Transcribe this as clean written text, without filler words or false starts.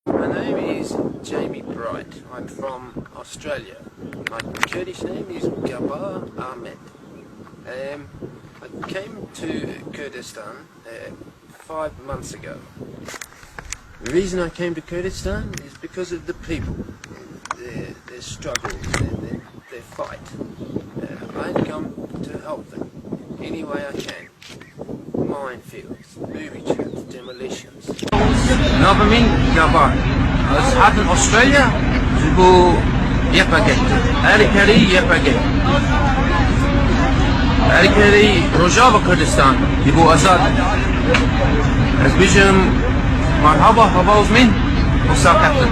My name is Jamiebright. I'm from Australia. My Kurdish name is Amed. I came to Kurdistan 5 months ago. The reason I came to Kurdistan is because of the people, their struggles, their fight. I come to help them any way I can. Minefields, booby traps, demolitions. نابمين جابار أصحاب أستراليا جبوا YPG YPG ROJAVA كردستان يبوا أزاد از بيجم مرحبا هباوز من وسا كابتن